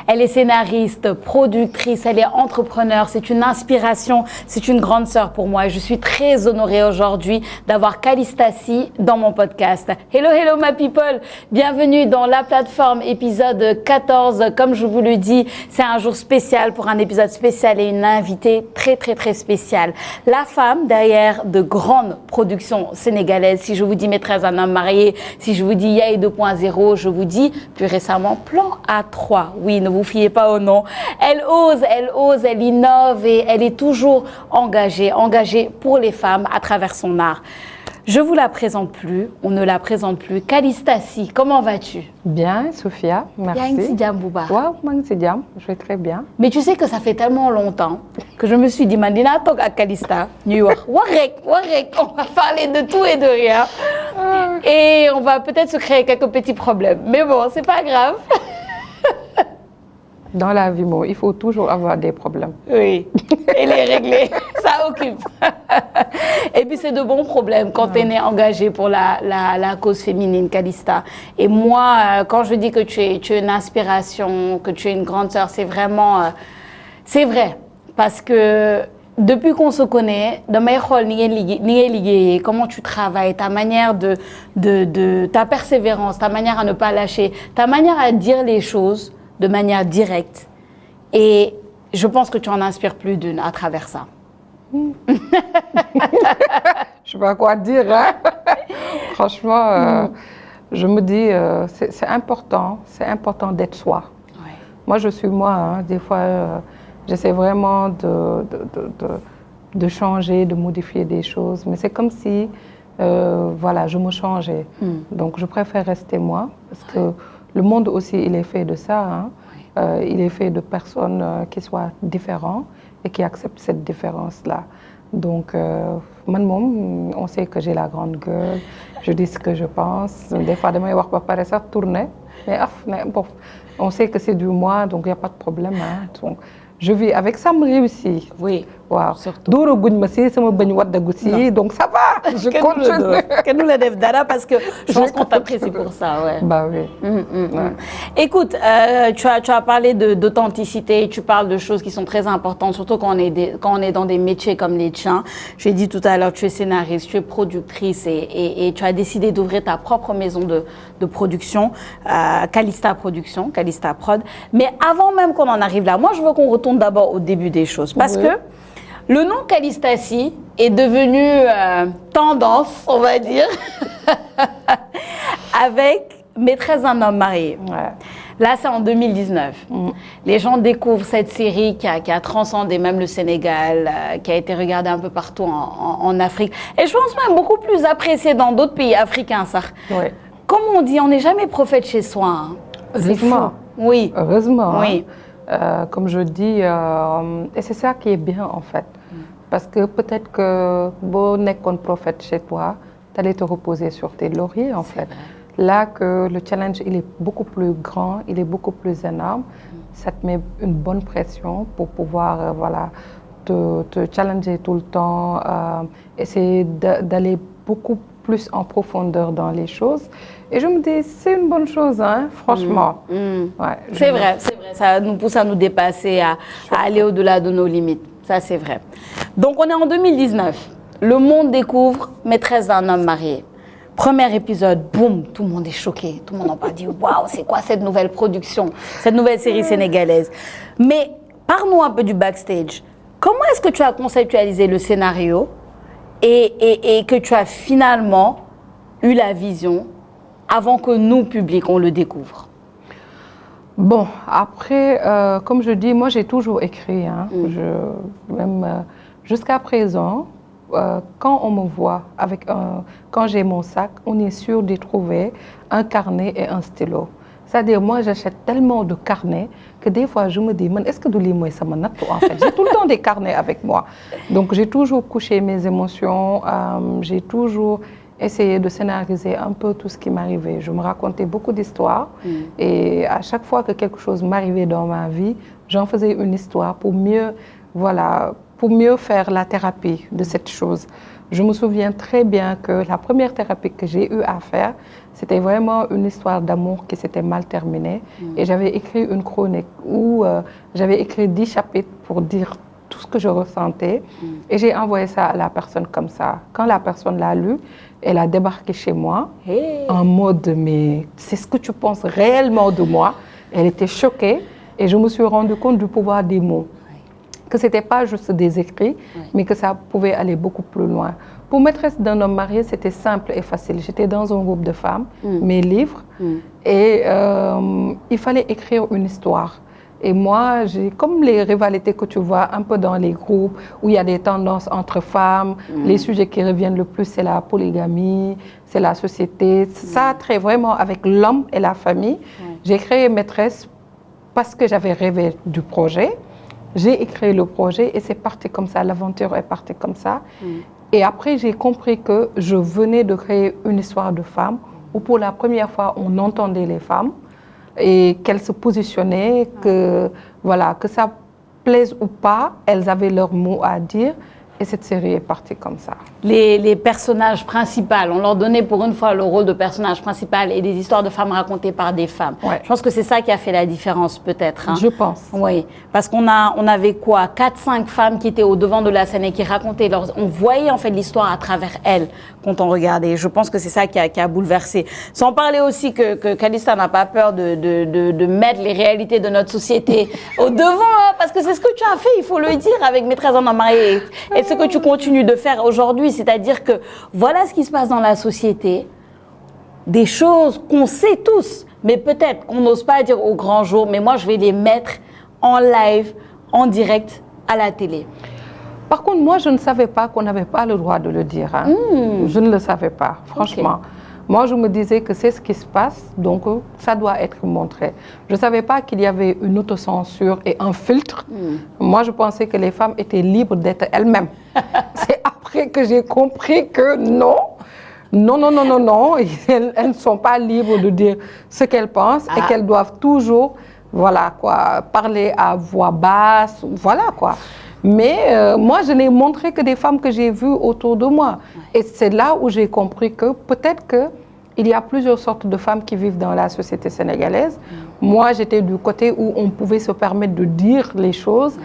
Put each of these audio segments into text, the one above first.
Elle est scénariste, productrice, elle est entrepreneur. C'est une inspiration, c'est une grande sœur pour moi. Et je suis très honorée aujourd'hui d'avoir Calista C dans mon podcast. Hello, hello ma people. Bienvenue dans la plateforme épisode 14. Comme je vous le dis, c'est un jour spécial pour un épisode spécial et une invitée très spéciale. La femme derrière de grandes productions sénégalaises. Si je vous dis Maîtresse d'un homme marié, si je vous dis Yaye 2.0, je vous dis plus récemment Plan A3. Oui, ne vous fiez pas au nom. Elle ose, elle innove et elle est toujours engagée pour les femmes à travers son art. Je vous la présente plus, on ne la présente plus. Calista C, comment vas-tu? Bien, Sophia, merci. Wow, je vais très bien. Mais tu sais que ça fait tellement longtemps que je me suis dit, Mandina Tok à Calista, New York, Warek, on va parler de tout et de rien. Et on va peut-être se créer quelques petits problèmes. Mais bon, c'est pas grave. Dans la vie, il faut toujours avoir des problèmes. Oui, et les régler, ça occupe. Et puis c'est de bons problèmes quand tu es engagée pour la cause féminine, Calista. Et moi, quand je dis que tu es une inspiration, que tu es une grande sœur, c'est vraiment... c'est vrai, parce que depuis qu'on se connaît, comment tu travailles, ta manière ta persévérance, ta manière à ne pas lâcher, ta manière à dire les choses de manière directe. Et je pense que tu en inspires plus d'une à travers ça. Je sais pas quoi dire, hein? Franchement, je me dis, c'est important d'être soi. Ouais. Moi, je suis moi, hein. Des fois, j'essaie vraiment de changer, de modifier des choses, mais c'est comme si, je me changeais. Donc, je préfère rester moi, parce que le monde aussi, il est fait de ça, hein. Il est fait de personnes qui soient différentes et qui acceptent cette différence-là. Donc, on sait que j'ai la grande gueule, je dis ce que je pense. Des fois, je ne pas paraître ça tourner, mais on sait que c'est du moi, donc il n'y a pas de problème, hein. Donc, je vis avec ça, me réussit. Oui, wow. Surtout. Donc ça va, je continue. Que nous le dara parce que je pense qu'on t'apprécie pour ça. Ouais. Bah oui. Ouais. Écoute, tu as parlé d'authenticité, tu parles de choses qui sont très importantes, surtout quand on est dans des métiers comme les tiens. J'ai dit tout à l'heure, tu es scénariste, tu es productrice et tu as décidé d'ouvrir ta propre maison de production, Calista Production, Calista Prod. Mais avant même qu'on en arrive là, moi je veux qu'on retourne d'abord au début des choses. Parce que le nom Calista C est devenu tendance, on va dire, avec Maîtresse d'un homme marié. Ouais. Là, c'est en 2019. Les gens découvrent cette série qui a transcendé même le Sénégal, qui a été regardée un peu partout en Afrique. Et je pense même beaucoup plus appréciée dans d'autres pays africains, ça. Ouais. Comme on dit, on n'est jamais prophète chez soi. Hein. Heureusement. Oui. Heureusement. Oui. Comme je dis, et c'est ça qui est bien en fait. Parce que peut-être que bon n'est qu'un prophète chez toi, tu allais te reposer sur tes lauriers en fait. Là que le challenge il est beaucoup plus grand, il est beaucoup plus énorme, ça te met une bonne pression pour pouvoir te challenger tout le temps, essayer d'aller beaucoup plus en profondeur dans les choses. Et je me dis, c'est une bonne chose, hein, franchement. Ouais, c'est vrai, ça nous pousse à nous dépasser, à aller au-delà de nos limites. Ça, c'est vrai. Donc, on est en 2019. Le monde découvre Maîtresse d'un homme marié. Premier épisode, boum, tout le monde est choqué. Tout le monde en parle, dit, waouh, c'est quoi cette nouvelle production, cette nouvelle série sénégalaise? Mais, parle-nous un peu du backstage. Comment est-ce que tu as conceptualisé le scénario et que tu as finalement eu la vision avant que nous, public, on le découvre? Bon, après, comme je dis, moi j'ai toujours écrit, hein. Même jusqu'à présent, quand on me voit quand j'ai mon sac, on est sûr d'y trouver un carnet et un stylo. C'est-à-dire, moi j'achète tellement de carnets que des fois je me dis, est-ce que du limoy ça en fait? J'ai tout le temps des carnets avec moi. Donc j'ai toujours couché mes émotions, j'ai toujours essayer de scénariser un peu tout ce qui m'arrivait. Je me racontais beaucoup d'histoires et à chaque fois que quelque chose m'arrivait dans ma vie, j'en faisais une histoire pour mieux pour mieux faire la thérapie de cette chose. Je me souviens très bien que la première thérapie que j'ai eu à faire, c'était vraiment une histoire d'amour qui s'était mal terminée. Et j'avais écrit une chronique où j'avais écrit 10 chapitres pour dire tout ce que je ressentais. Et j'ai envoyé ça à la personne comme ça. Quand la personne l'a lu, elle a débarqué chez moi en mode « mais c'est ce que tu penses réellement de moi ?» Elle était choquée et je me suis rendu compte du pouvoir des mots. Que ce n'était pas juste des écrits, mais que ça pouvait aller beaucoup plus loin. Pour Maîtresse d'un homme marié, c'était simple et facile. J'étais dans un groupe de femmes, mes livres, et il fallait écrire une histoire. Et moi, comme les rivalités que tu vois un peu dans les groupes, où il y a des tendances entre femmes, les sujets qui reviennent le plus, c'est la polygamie, c'est la société. Ça a trait vraiment avec l'homme et la famille. J'ai créé Maîtresse parce que j'avais rêvé du projet. J'ai écrit le projet et c'est parti comme ça, l'aventure est partie comme ça. Et après, j'ai compris que je venais de créer une histoire de femmes où pour la première fois, on entendait les femmes et qu'elles se positionnaient, que, voilà, que ça plaise ou pas, elles avaient leur mot à dire. Et cette série est partie comme ça. Les personnages principaux, on leur donnait pour une fois le rôle de personnage principal et des histoires de femmes racontées par des femmes. Ouais. Je pense que c'est ça qui a fait la différence peut-être. Hein. Je pense. Oui, parce on avait quoi 4-5 femmes qui étaient au devant de la scène et qui racontaient on voyait en fait l'histoire à travers elles quand on regardait. Je pense que c'est ça qui a bouleversé. Sans parler aussi que Calista n'a pas peur de mettre les réalités de notre société au devant, hein, parce que c'est ce que tu as fait, il faut le dire, avec Maîtresse d'un homme marié. Et ce que tu continues de faire aujourd'hui, c'est-à-dire que voilà ce qui se passe dans la société, des choses qu'on sait tous, mais peut-être qu'on n'ose pas dire au grand jour, mais moi je vais les mettre en live, en direct, à la télé. Par contre, moi je ne savais pas qu'on n'avait pas le droit de le dire. Hein. Je ne le savais pas, franchement. Okay. Moi, je me disais que c'est ce qui se passe, donc ça doit être montré. Je ne savais pas qu'il y avait une autocensure et un filtre. Moi, je pensais que les femmes étaient libres d'être elles-mêmes. C'est après que j'ai compris que non. Elles ne sont pas libres de dire ce qu'elles pensent et qu'elles doivent toujours, voilà, quoi, parler à voix basse, voilà quoi. Mais moi, je n'ai montré que des femmes que j'ai vues autour de moi. Et c'est là où j'ai compris que peut-être qu'il y a plusieurs sortes de femmes qui vivent dans la société sénégalaise. Moi, j'étais du côté où on pouvait se permettre de dire les choses,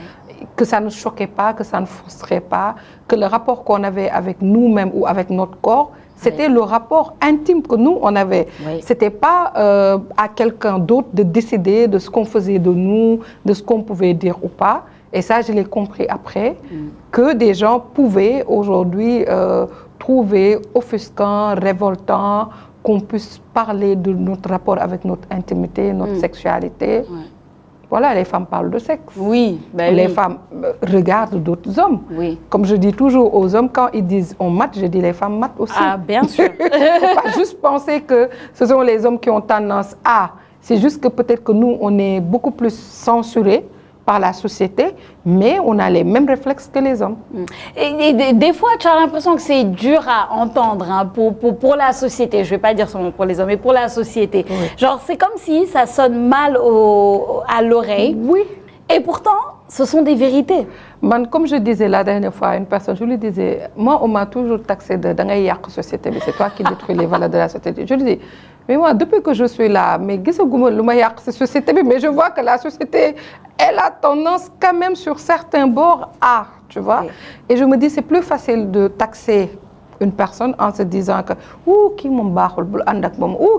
que ça ne choquait pas, que ça ne frustrait pas, que le rapport qu'on avait avec nous-mêmes ou avec notre corps, c'était le rapport intime que nous, on avait. Ce n'était pas à quelqu'un d'autre de décider de ce qu'on faisait de nous, de ce qu'on pouvait dire ou pas. Et ça, je l'ai compris après, que des gens pouvaient aujourd'hui trouver offusquant, révoltant, qu'on puisse parler de notre rapport avec notre intimité, notre sexualité. Voilà, les femmes parlent de sexe. Oui, les femmes regardent d'autres hommes. Oui. Comme je dis toujours aux hommes, quand ils disent on mate, je dis les femmes matent aussi. Ah, bien sûr. Il ne faut pas juste penser que ce sont les hommes qui ont tendance à. C'est juste que peut-être que nous, on est beaucoup plus censurés par la société, mais on a les mêmes réflexes que les hommes. Et des fois, tu as l'impression que c'est dur à entendre hein, pour la société. Je ne vais pas dire seulement pour les hommes, mais pour la société. Oui. Genre, c'est comme si ça sonne mal à l'oreille. Oui. Et pourtant, ce sont des vérités. Man, comme je disais la dernière fois à une personne, je lui disais, moi, on m'a toujours taxé de dans la société, mais c'est toi qui détruis les valeurs de la société. Je lui dis, mais moi, depuis que je suis là, mais mais je vois que la société, elle a tendance quand même sur certains bords à, tu vois. Oui. Et je me dis, c'est plus facile de taxer une personne en se disant que, qui m'ont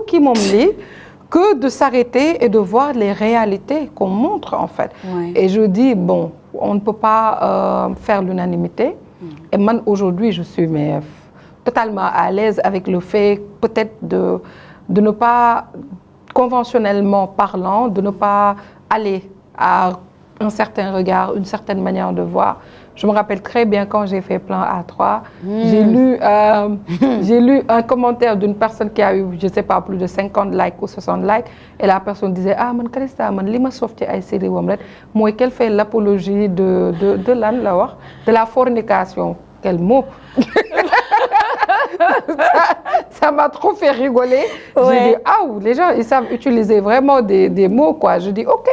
qui m'ont li, que de s'arrêter et de voir les réalités qu'on montre en fait. Oui. Et je dis, bon, on ne peut pas faire l'unanimité. Et moi, aujourd'hui, je suis totalement à l'aise avec le fait peut-être de ne pas, conventionnellement parlant, de ne pas aller à un certain regard, une certaine manière de voir. Je me rappelle très bien quand j'ai fait Plan A3, j'ai lu un commentaire d'une personne qui a eu, je ne sais pas, plus de 50 likes ou 60 likes, et la personne disait, man, Calista, man, li ma sauf ci ay série wam rek, moi qu'elle fait l'apologie de la fornication. Quel mot. ça m'a trop fait rigoler. Ouais. J'ai dit, ah, les gens, ils savent utiliser vraiment des mots, quoi. Je dis, OK,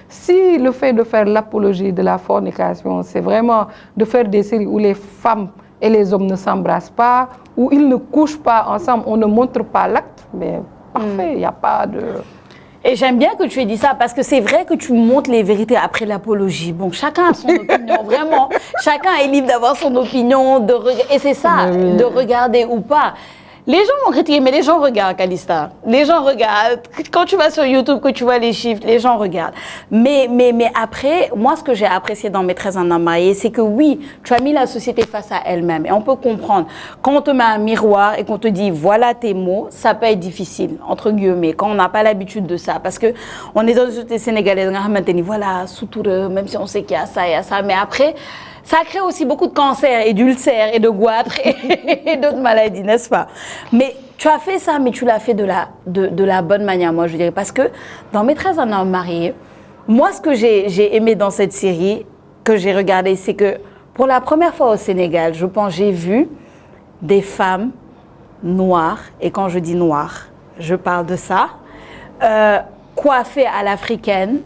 si le fait de faire l'apologie de la fornication, c'est vraiment de faire des séries où les femmes et les hommes ne s'embrassent pas, où ils ne couchent pas ensemble, on ne montre pas l'acte, mais parfait, il n'y a pas de... Et j'aime bien que tu aies dit ça parce que c'est vrai que tu montres les vérités après l'apologie. Bon, chacun a son opinion, vraiment. Chacun est libre d'avoir son opinion, et c'est ça, de regarder ou pas. Les gens vont critiquer, mais les gens regardent, Calista. Les gens regardent. Quand tu vas sur YouTube, que tu vois les chiffres, les gens regardent. Mais après, moi, ce que j'ai apprécié dans Maîtresse d'un homme marié, c'est que oui, tu as mis la société face à elle-même. Et on peut comprendre. Quand on te met un miroir et qu'on te dit, voilà tes mots, ça peut être difficile, entre guillemets, quand on n'a pas l'habitude de ça. Parce que on est dans une société sénégalaise, voilà, soutoureux, même si on sait qu'il y a ça, il y a ça. Mais après, ça crée aussi beaucoup de cancers et d'ulcères et de goitres et d'autres maladies, n'est-ce pas? Mais tu as fait ça, mais tu l'as fait de la bonne manière, moi, je dirais. Parce que dans Maîtresse d'un homme marié, moi, ce que j'ai aimé dans cette série, que j'ai regardé, c'est que pour la première fois au Sénégal, je pense, j'ai vu des femmes noires, et quand je dis noires, je parle de ça, coiffées à l'africaine,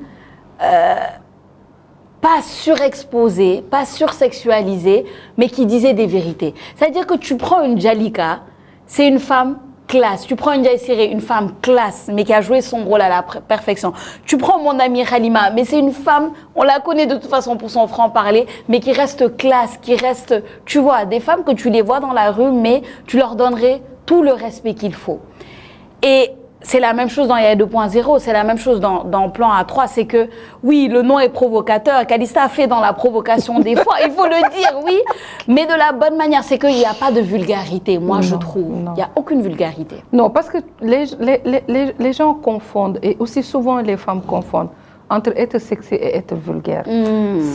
pas surexposée, pas sursexualisée, mais qui disait des vérités. C'est-à-dire que tu prends une Jalika, c'est une femme classe. Tu prends une Jaïsiré, une femme classe, mais qui a joué son rôle à la perfection. Tu prends mon amie Halima, mais c'est une femme, on la connaît de toute façon pour son franc-parler, mais qui reste classe, qui reste, tu vois, des femmes que tu les vois dans la rue, mais tu leur donnerais tout le respect qu'il faut. Et c'est la même chose dans Yaya 2.0, c'est la même chose dans Plan A3, c'est que, oui, le nom est provocateur, Calista a fait dans la provocation des fois, il faut le dire, oui, mais de la bonne manière, c'est qu'il n'y a pas de vulgarité, moi je trouve, il n'y a aucune vulgarité. Non, parce que les gens confondent, et aussi souvent les femmes confondent, entre être sexy et être vulgaire.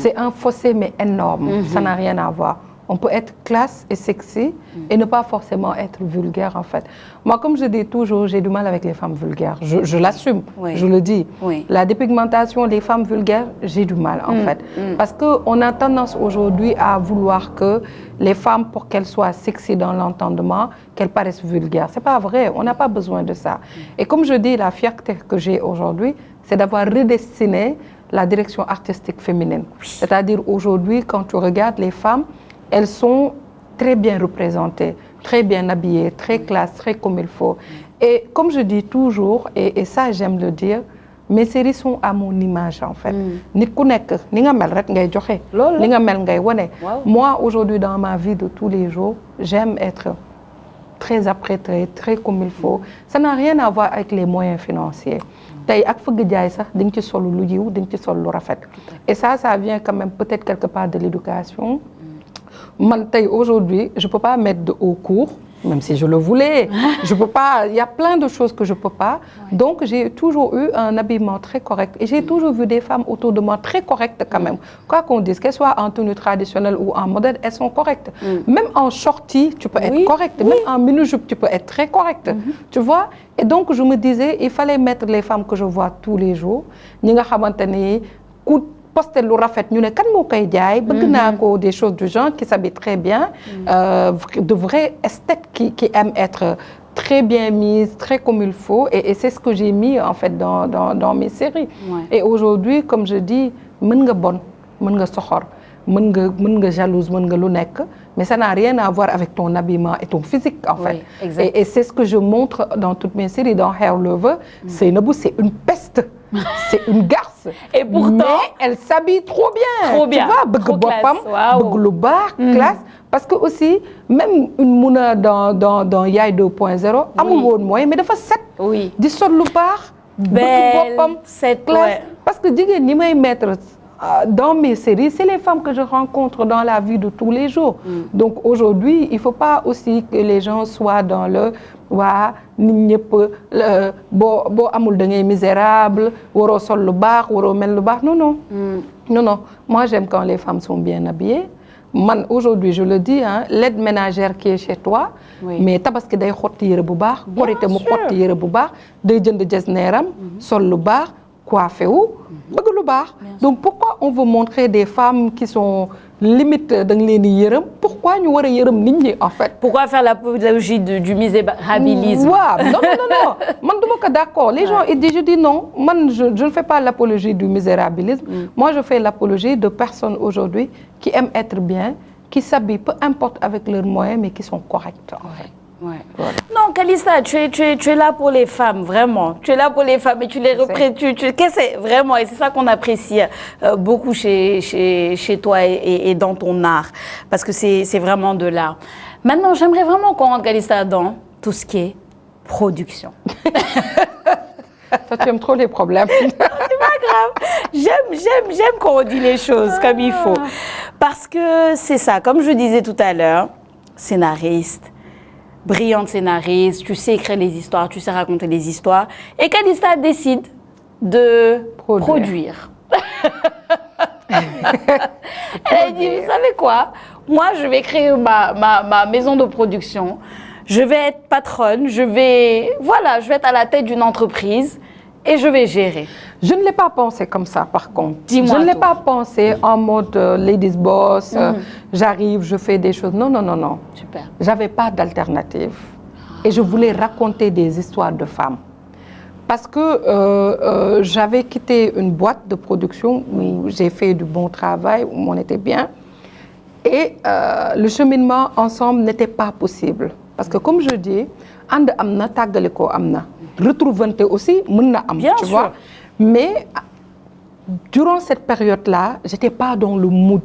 C'est un fossé, mais énorme, ça n'a rien à voir. On peut être classe et sexy et ne pas forcément être vulgaire, en fait. Moi, comme je dis toujours, j'ai du mal avec les femmes vulgaires. Je l'assume, je le dis. La dépigmentation, les femmes vulgaires, j'ai du mal, en fait. Parce qu'on a tendance aujourd'hui à vouloir que les femmes, pour qu'elles soient sexy dans l'entendement, qu'elles paraissent vulgaires. C'est pas vrai, on n'a pas besoin de ça. Et comme je dis, la fierté que j'ai aujourd'hui, c'est d'avoir redestiné la direction artistique féminine. C'est-à-dire aujourd'hui, quand tu regardes les femmes, elles sont très bien représentées, très bien habillées, très classe, très comme il faut. Et comme je dis toujours, et ça j'aime le dire, mes séries sont à mon image en fait. Nit ku nek ni nga mel rek ngay joxe, li nga mel ngay woné. Moi aujourd'hui dans ma vie de tous les jours, j'aime être très apprêtée, très comme il faut. Ça n'a rien à voir avec les moyens financiers. Tay ak feug jaay sax ding ci solo lu yiw ding ci sol lu rafet. Et ça vient quand même peut-être quelque part de l'éducation. Aujourd'hui, je ne peux pas mettre de haut cours, même si je le voulais. Je peux pas, il y a plein de choses que je ne peux pas. Donc, j'ai toujours eu un habillement très correct. Et j'ai toujours vu des femmes autour de moi très correctes quand même. Quoi qu'on dise, qu'elles soient en tenue traditionnelle ou en modèle, elles sont correctes. Même en shorty, tu peux être correcte. Même en mini-jupe, tu peux être très correcte. Tu vois? Et donc, je me disais, il fallait mettre les femmes que je vois tous les jours. Poster lu rafet ñu ne kan moo koy jaay bëgg naa ko des choses du genre qui s'habillent très bien de vrais esthètes qui aiment être très bien mises, très comme il faut et c'est ce que j'ai mis en fait dans mes séries. Et aujourd'hui, comme je dis, mën nga bon, mën nga soxor, mën nga jalouse, mën nga lu nekk, mais ça n'a rien à voir avec ton habillement et ton physique en fait. Et c'est ce que je montre dans toutes mes séries. Dans Hair Lover, Seynabou, c'est une peste. C'est une garce. Et pourtant, mais elle s'habille trop bien. Trop bien. Tu vois, bëgg bopam, bëgg lu baax, classe. Parce que aussi, même une Mouna dans Yaya 2.0, amul woon mooy, mais dafa set. Di sol lu baax, bëgg bopam, classe. Parce que jigéen ñi may mettre dans mes séries, c'est les femmes que je rencontre dans la vie de tous les jours. Donc aujourd'hui, il ne faut pas aussi que les gens soient dans le nit ñëpp boo amul da ngay misérable waroo sol lu baax waroo mel lu baax non moi j'aime quand les femmes sont bien habillées. Man aujourd'hui je le dis l'aide ménagère qui est chez toi mais tabaski day xotti yére bu baax korité mu xotti yére bu baax day jënd jesneeram sol lu baax coiffé wu bëgg lu baax. Donc pourquoi on veut montrer des femmes qui sont limite da nga leen di yërëm pourquoi ñu war a yërëm nit ñi en fait. Pourquoi faire l'apologie du misérabilisme? waaw non man duma ko d'accord les gens ils disent je dis non man je ne fais pas l'apologie du misérabilisme. Moi je fais l'apologie de personnes aujourd'hui qui aiment être bien qui s'habillent peu importe avec leurs moyens mais qui sont correctes en fait. Ouais. Voilà. Non, Calista, tu es là pour les femmes, vraiment. Tu es là pour les femmes et tu les représentes. C'est vraiment, et c'est ça qu'on apprécie beaucoup chez toi et dans ton art, parce que c'est vraiment de l'art. Maintenant, j'aimerais vraiment qu'on rentre, Calista, dans tout ce qui est production. Toi, tu aimes trop les problèmes. C'est pas grave. J'aime qu'on redit les choses comme il faut. Parce que c'est ça, comme je disais tout à l'heure, scénariste, brillante scénariste, tu sais écrire les histoires, tu sais raconter les histoires. Et Calista décide de produire. Elle a dit, vous savez quoi? Moi, je vais créer ma maison de production. Je vais être patronne, je vais être à la tête d'une entreprise et je vais gérer. Je ne l'ai pas pensé comme ça, par contre. Dis-moi je ne l'ai pas pensé en mode ladies boss, j'arrive, je fais des choses. Non. Super. J'avais pas d'alternative. Et je voulais raconter des histoires de femmes. Parce que j'avais quitté une boîte de production où j'ai fait du bon travail, où on était bien. Et le cheminement ensemble n'était pas possible. Parce que comme je dis, and amna, tagaliko amna. Retrouvante aussi, muna am, tu vois. Mais durant cette période-là, j'étais pas dans le mood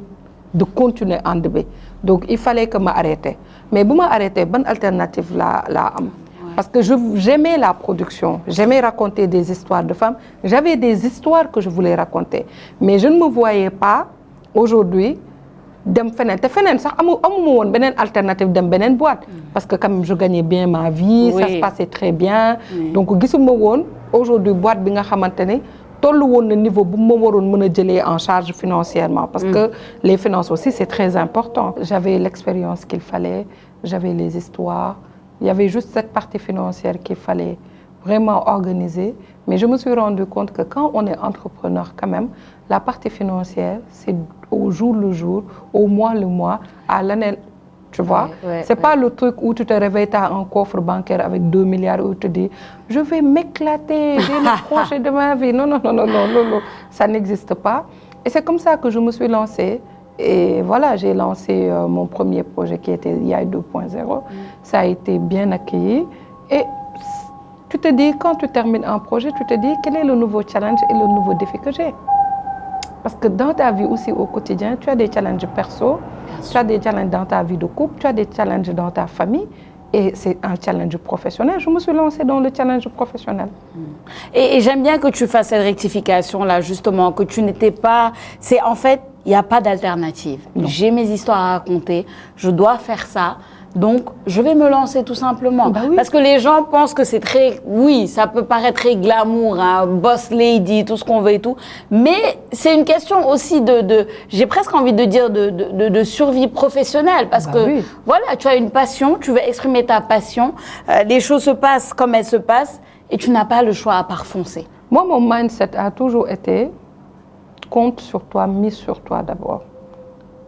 de continuer en début. Donc il fallait que m'arrête. Mais si je m'arrêtais, bonne alternative là am. Parce que j'aimais la production, j'aimais raconter des histoires de femmes. J'avais des histoires que je voulais raconter. Mais je ne me voyais pas aujourd'hui dem fenen te fenen sax amuma woon beneen alternative dem beneen boîte parce que quand même je gagnais bien ma vie, ça se passait très bien. Donc gisuma woon aujourd'hui boîte bi nga xamantene tollu woon na niveau bu ma waroon mën a jëlee en charge financièrement parce que les finances aussi c'est très important. J'avais l'expérience qu'il fallait, j'avais les histoires, il y avait juste cette partie financière qu'il fallait vraiment organiser. Mais je me suis rendu compte que quand on est entrepreneur quand même, la partie financière, c'est au jour le jour, au mois le mois, à l'année, tu vois. C'est pas le truc où tu te réveilles, tu as un coffre bancaire avec 2 milliards où tu te dis « je vais m'éclater, j'ai le projet de ma vie ». Non, ça n'existe pas. Et c'est comme ça que je me suis lancée. Et voilà, j'ai lancé mon premier projet qui était YAI 2.0. Ça a été bien accueilli. Et tu te dis, quand tu termines un projet, tu te dis quel est le nouveau challenge et le nouveau défi que j'ai. Parce que dans ta vie aussi au quotidien, tu as des challenges perso, tu as des challenges dans ta vie de couple, tu as des challenges dans ta famille et c'est un challenge professionnel. Je me suis lancée dans le challenge professionnel. Et j'aime bien que tu fasses cette rectification là justement, que tu n'étais pas... C'est en fait, il n'y a pas d'alternative. J'ai mes histoires à raconter, je dois faire ça. Donc, je vais me lancer tout simplement. Bah oui. Parce que les gens pensent que c'est très... Oui, ça peut paraître très glamour, hein, boss lady, tout ce qu'on veut et tout. Mais c'est une question aussi de j'ai presque envie de dire de survie professionnelle. Parce que, voilà, tu as une passion, tu veux exprimer ta passion. Les choses se passent comme elles se passent et tu n'as pas le choix à part foncer. Moi, mon mindset a toujours été compte sur toi, mise sur toi d'abord.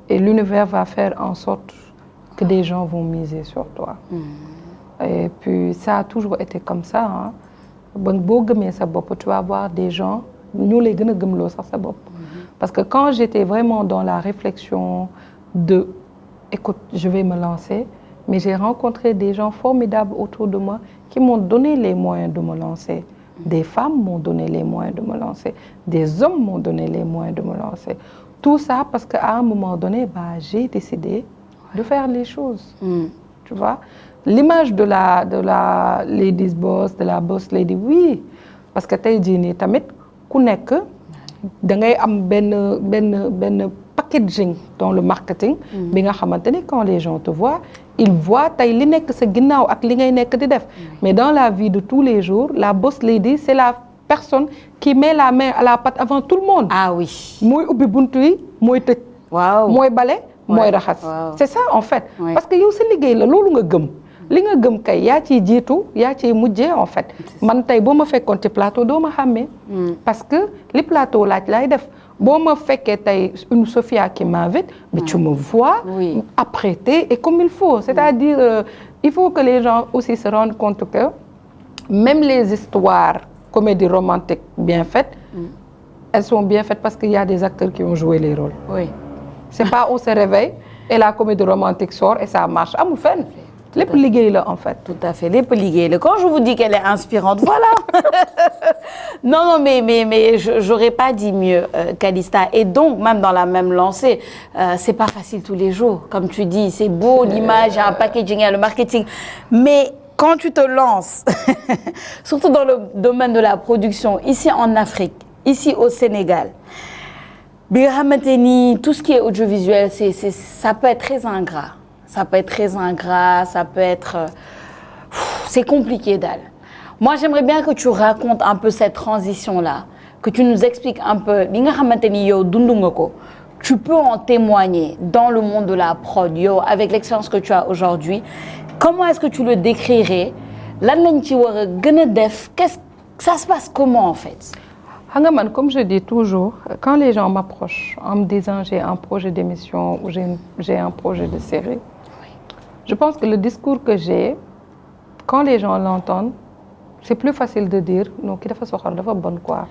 Et l'univers va faire en sorte que des gens vont miser sur toi. Et puis, ça a toujours été comme ça. Hein. Tu vas voir des gens, nous les gens, parce que quand j'étais vraiment dans la réflexion de, écoute, je vais me lancer, mais j'ai rencontré des gens formidables autour de moi qui m'ont donné les moyens de me lancer. Des femmes m'ont donné les moyens de me lancer. Des hommes m'ont donné les moyens de me lancer. Tout ça parce qu'à un moment donné, j'ai décidé de faire les choses, tu vois. L'image de la ladies boss, de la boss lady, oui, parce que tey jii nii tamit ku nekk da ngay am ben packaging dans le marketing bi nga xamante ni quand les gens te voient, ils voient tey li nekk sa ginnaaw ak li ngay nekk di def. Mais dans la vie de tous les jours, la boss lady, c'est la personne qui met la main à la pâte avant tout le monde. Ah oui. Mooy ubbi buntu yi, mooy tëj. Waaw. Mooy bale. mooy raxas. C'est ça en fait. Parce que yow sa liggéey la loolu nga gëm. li nga gëm kay yaa ciy jiitu yaa ciy mujjee en fait man tey boo ma fekkoon ci plateau doo ma xàmmee parce que li plateau laaj laay def boo ma fekkee tey une Sophia qui m'invite mais tu me vois apprêtée et comme il faut c'est-à-dire il faut que les gens aussi se rendent compte que même les histoires comédies romantiques bien faites elles sont bien faites parce qu'il y a des acteurs qui ont joué les rôles c'est pas on se réveille et la comédie romantique sort et ça marche amul fenn lépp liggéey la en fait. Tout à fait lépp liggéey la quand je vous dis qu'elle est inspirante voilà. non mais j'aurais pas dit mieux Calista et donc même dans la même lancée c'est pas facile tous les jours comme tu dis c'est beau l'image, il y a un packaging, il y a le marketing mais quand tu te lances surtout dans le domaine de la production ici en Afrique, ici au Sénégal bi nga xamante ni tout ce qui est audiovisuel ça peut être très ingrat. Ça peut être très ingrat, ça peut être... c'est compliqué daal. Moi, j'aimerais bien que tu racontes un peu cette transition-là, que tu nous expliques un peu li nga xamante ni yow dund nga ko. Tu peux en témoigner dans le monde de la prod, yow, avec l'expérience que tu as aujourd'hui. Comment est-ce que tu le décrirais? Lan lañ ci war a gën a def? Ça se passe comment en fait? xam nga man comme je dis toujours, quand les gens m'approchent en me disant j'ai un projet d'émission ou j'ai un projet de série, je pense que le discours que j'ai, quand les gens l'entendent, c'est plus facile de dire non kii dafa soxor dafa bon quoi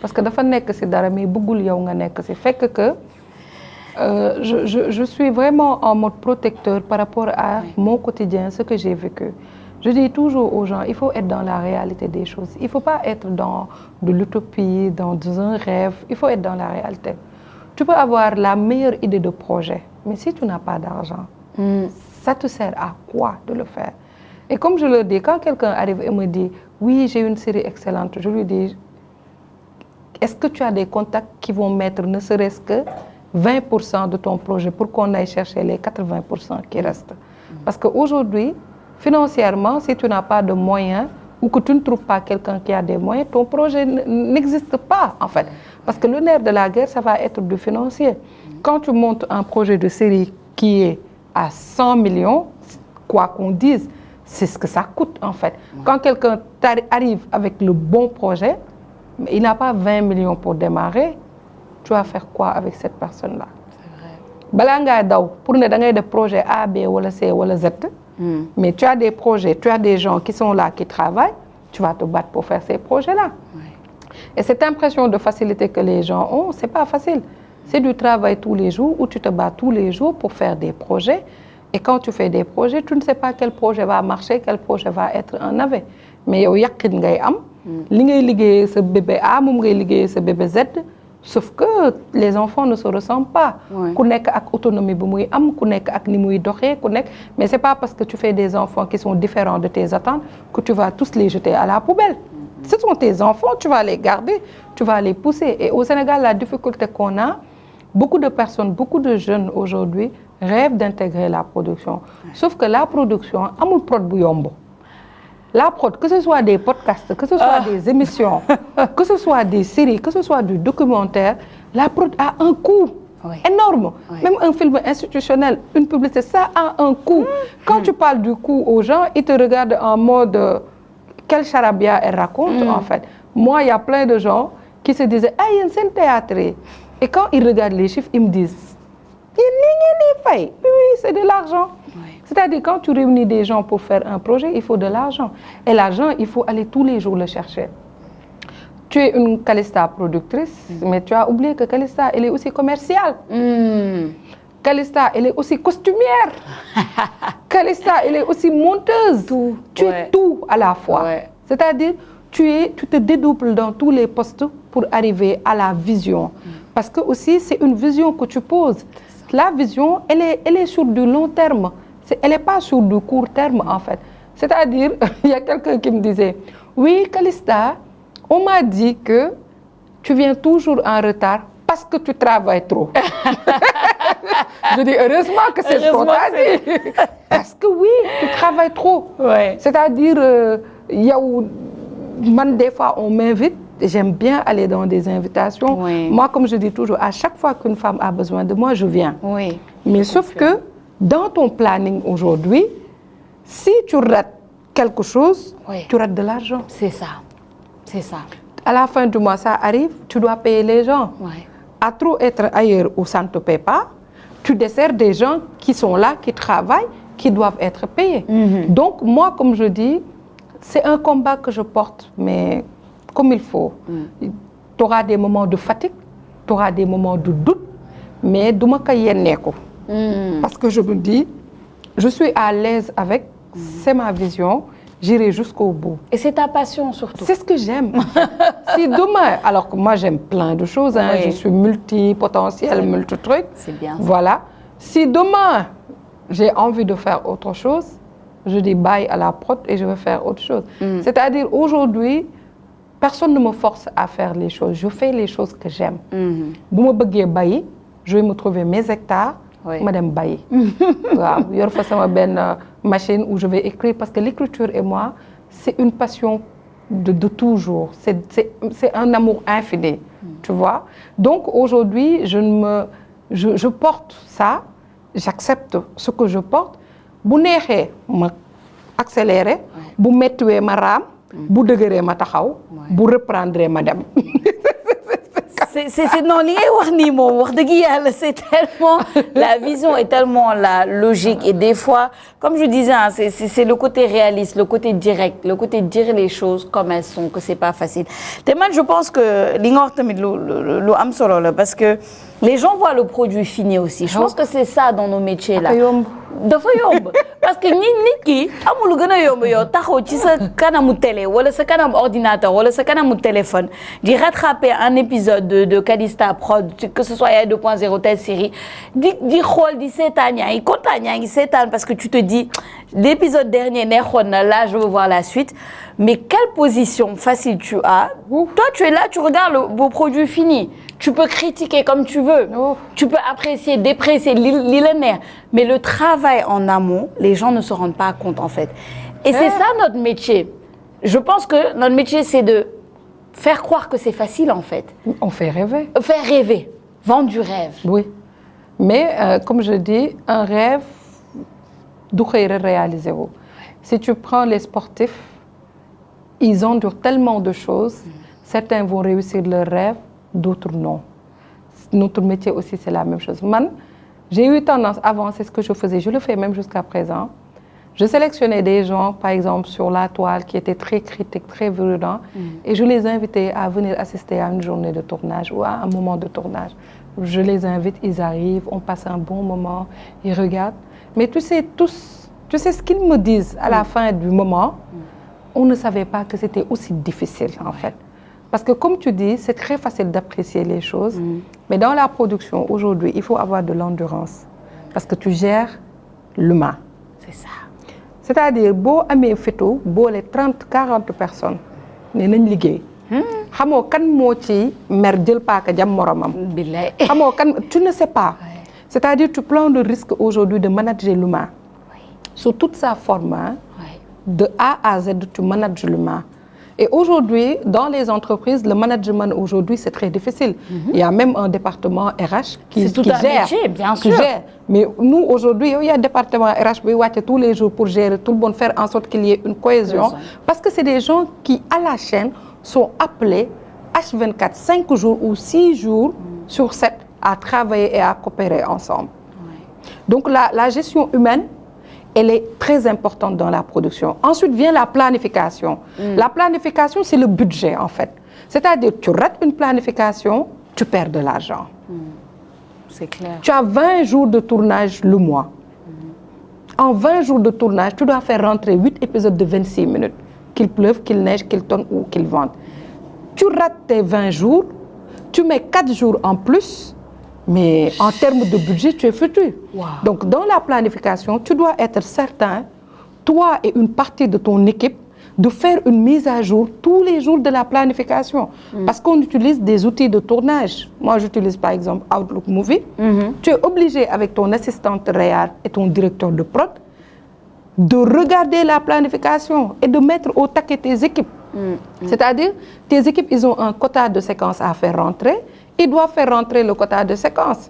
parce que dafa nekk ci dara mais bëggul yow nga nekk ci fekk que je suis vraiment en mode protecteur par rapport à mon quotidien, ce que j'ai vécu. Je dis toujours aux gens, il faut être dans la réalité des choses. Il faut pas être dans de l'utopie, dans un rêve. Il faut être dans la réalité. Tu peux avoir la meilleure idée de projet, mais si tu n'as pas d'argent, ça te sert à quoi de le faire? Et comme je le dis, quand quelqu'un arrive et me dit oui, j'ai une série excellente, je lui dis est-ce que tu as des contacts qui vont mettre ne serait-ce que 20% de ton projet pour qu'on aille chercher les 80% qui restent? Parce qu'aujourd'hui, financièrement, si tu n'as pas de moyens ou que tu ne trouves pas quelqu'un qui a des moyens, ton projet n'existe pas en fait. Parce que le nerf de la guerre, ça va être du financier. Quand tu montes un projet de série qui est à 100 millions, quoi qu'on dise, c'est ce que ça coûte en fait. Quand quelqu'un arrive avec le bon projet, mais il n'a pas 20 millions pour démarrer, tu vas faire quoi avec cette personne-là? C'est vrai. Bala nga daw pour ne da ngay def projet A, B wala C wala Z. Mais tu as des projets, tu as des gens qui sont là, qui travaillent, tu vas te battre pour faire ces projets-là. Et cette impression de facilité que les gens ont, c'est pas facile. C'est du travail tous les jours où tu te bats tous les jours pour faire des projets. Et quand tu fais des projets, tu ne sais pas quel projet va marcher, quel projet va être un navet. Mais yow yaqin ngay am, li ngay liggéeyee sa bébé A moom ngay liggéeyee sa bébé Z. Sauf que les enfants ne se ressemblent pas. Ku nekk ak autonomie bu muy am, ku nekk ak ni muy doxee, ku nekk. Mais c'est pas parce que tu fais des enfants qui sont différents de tes attentes que tu vas tous les jeter à la poubelle. Ce sont tes enfants, tu vas les garder, tu vas les pousser. Et au Sénégal, la difficulté qu'on a, beaucoup de personnes, beaucoup de jeunes aujourd'hui rêvent d'intégrer la production. Sauf que la production, amul prod bu yomb. La prod, que ce soit des podcasts, que ce soit des émissions, que ce soit des séries, que ce soit du documentaire, la prod a un coût énorme. Même un film institutionnel, une publicité, ça a un coût. Quand tu parles du coût aux gens, ils te regardent en mode quel charabia elle raconte en fait. Moi, il y a plein de gens qui se disaient « Ah, il y a un théâtre ». Et quand ils regardent les chiffres, ils me disent « Oui, c'est de l'argent ». C'est-à-dire quand tu réunis des gens pour faire un projet, il faut de l'argent. Et l'argent, il faut aller tous les jours le chercher. Tu es une Calista productrice, mais tu as oublié que Calista, elle est aussi commerciale. Calista, elle est aussi costumière. Calista, elle est aussi monteuse. Tu es tout à la fois. C'est-à-dire, tu te dédoubles dans tous les postes pour arriver à la vision. Parce que aussi, c'est une vision que tu poses. La vision, elle est sur du long terme. Elle n'est pas sur du court terme, en fait. C'est-à-dire, il y a quelqu'un qui me disait, oui, Calista, on m'a dit que tu viens toujours en retard parce que tu travailles trop. Je dis, heureusement que c'est ce qu'on t'a dit. Parce que oui, tu travailles trop. C'est-à-dire, des fois, on m'invite. J'aime bien aller dans des invitations. Moi, comme je dis toujours, à chaque fois qu'une femme a besoin de moi, je viens. Mais sauf que dans ton planning aujourd'hui, Si tu rates quelque chose, oui. tu rates de l'argent. C'est ça. C'est ça. À la fin du mois, ça arrive, tu dois payer les gens. Oui. À trop être ailleurs où ça ne te paie pas, tu desserres des gens qui sont là, qui travaillent, qui doivent être payés. Donc, moi, comme je dis, c'est un combat que je porte, mais comme il faut. Tu auras des moments de fatigue, tu auras des moments de doute, mais du ma ko yenneeku. Parce que je me dis, je suis à l'aise avec, c'est ma vision, j'irai jusqu'au bout. Et c'est ta passion surtout. C'est ce que j'aime. Si demain, alors que moi j'aime plein de choses, hein, Oui. je suis multipotentielle, multi-truc. C'est bien ça. Voilà. Si demain j'ai envie de faire autre chose, je dis bye à la prod et je vais faire autre chose. C'est-à-dire aujourd'hui, personne ne me force à faire les choses. Je fais les choses que j'aime. Bu ma bëggee bayi, je vais me trouver mes hectares. Oui. Ma dem bayi. Waaw, yor fa sama benn machine où je vais écrire parce que l'écriture et moi, c'est une passion de toujours. C'est un amour infini, tu vois. Donc aujourd'hui, je porte ça, j'accepte ce que je porte. Bu neexee ma accélérer, bu mettiwee ma raam, bu dëgëree ma taxaw, bu reprendre ma dem. C'est non li ngay wax nii moom wax dëgg yàlla c'est tellement la vision est tellement la logique et des fois comme je disais hein, c'est le côté réaliste, le côté direct, le côté dire les choses comme elles sont que c'est pas facile. Te man je pense que li nga wax tamit lu am solo la parce que les gens voient le produit fini aussi. Je pense que c'est ça dans nos métiers là. Dafa yomb parce que nit ki amul lu gën a yomb yow taxaw ci sa kanamu télé wala sa kanam ordinateur wala sa kanamu téléphone di rattraper un épisode de Calista Prod que ce soit Yaye 2.0 telle série di xool di seetaan yaa ngi kontaan yaa ngi seetaan parce que tu te dis l'épisode dernier neexoon na là je veux voir la suite mais quelle position facile tu as. Toi tu es là tu regardes le produit fini. Tu peux critiquer comme tu veux, tu peux apprécier, déprécier, li la neex, mais le travail en amont, les gens ne se rendent pas compte en fait. Et c'est ça notre métier. Je pense que notre métier c'est de faire croire que c'est facile en fait. On fait rêver. Faire rêver, vendre du rêve. Oui, mais comme je dis, un rêve du xëy réaliser wu. Si tu prends les sportifs, ils endurent tellement de choses. Certains vont réussir leur rêve. D'autres non. Notre métier aussi, c'est la même chose. Man, j'ai eu tendance avant, c'est ce que je faisais, je le fais même jusqu'à présent. Je sélectionnais des gens, par exemple, sur la toile, qui étaient très critiques, très virulents, et je les invitais à venir assister à une journée de tournage ou à un moment de tournage. Je les invite, ils arrivent, on passe un bon moment, ils regardent. Mais tu sais ce qu'ils me disent à la fin du moment, on ne savait pas que c'était aussi difficile, en fait. Parce que comme tu dis, c'est très facile d'apprécier les choses, mais dans la production, aujourd'hui, il faut avoir de l'endurance. Parce que tu gères l'humain. C'est ça. C'est-à-dire, boo amee fitu boole 30-40 personnes ne nañ liggéey. Xamoo kan moo ci mer jël paaka jam moromam. Billaay. Xamoo kan, tu ne sais pas. Ouais. C'est-à-dire, tu prends le risque aujourd'hui de manager l'humain. Oui. Sous toute sa forme, hein, de A à Z, tu manages l'humain. Et aujourd'hui, dans les entreprises, le management aujourd'hui, c'est très difficile. Il y a même un département RH qui gère. Métier, bien sûr. Gère. Mais nous, aujourd'hui, il y a un département RH qui tous les jours pour gérer tout le monde, faire en sorte qu'il y ait une cohésion. Parce que c'est des gens qui, à la chaîne, sont appelés H24, 5 jours ou 6 jours sur 7 à travailler et à coopérer ensemble. Ouais. Donc la gestion humaine, elle est très importante dans la production. Ensuite vient la planification. La planification, c'est le budget, en fait. C'est-à-dire, tu rates une planification, tu perds de l'argent. C'est clair. Tu as 20 jours de tournage le mois. En 20 jours de tournage, tu dois faire rentrer 8 épisodes de 26 minutes. Qu'il pleuve, qu'il neige, qu'il tonne ou qu'il vente. Tu rates tes 20 jours, tu mets 4 jours en plus, mais en termes de budget, tu es foutu. Wow. Donc, dans la planification, tu dois être certain, toi et une partie de ton équipe, de faire une mise à jour tous les jours de la planification. Parce qu'on utilise des outils de tournage. Moi, j'utilise par exemple Outlook Movie. Tu es obligé avec ton assistante réelle et ton directeur de prod de regarder la planification et de mettre au taquet tes équipes. C'est-à-dire, tes équipes, ils ont un quota de séquences à faire rentrer. Ils doivent faire rentrer le quota de séquences.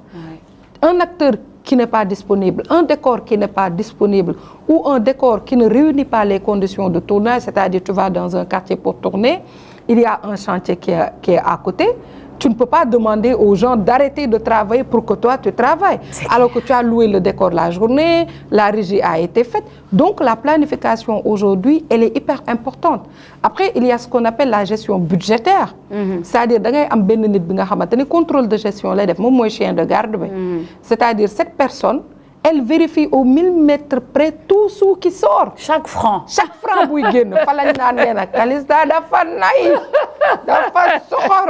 Un acteur qui n'est pas disponible, un décor qui n'est pas disponible ou un décor qui ne réunit pas les conditions de tournage, c'est-à-dire tu vas dans un quartier pour tourner, il y a un chantier qui est à côté, tu ne peux pas demander aux gens d'arrêter de travailler pour que toi tu travailles. Alors que tu as loué le décor la journée, la régie a été faite. Donc la planification aujourd'hui, elle est hyper importante. Après, il y a ce qu'on appelle la gestion budgétaire. C'est-à-dire da ngay am benn nit bi nga xamante ni contrôle de gestion lay def moom mooy chien de garde bi. C'est-à-dire cette personne, elle vérifie au millimètre près tout sou qui sort. Chaque franc buy génn fa lañ naan nee na Calista dafa nay dafa soxor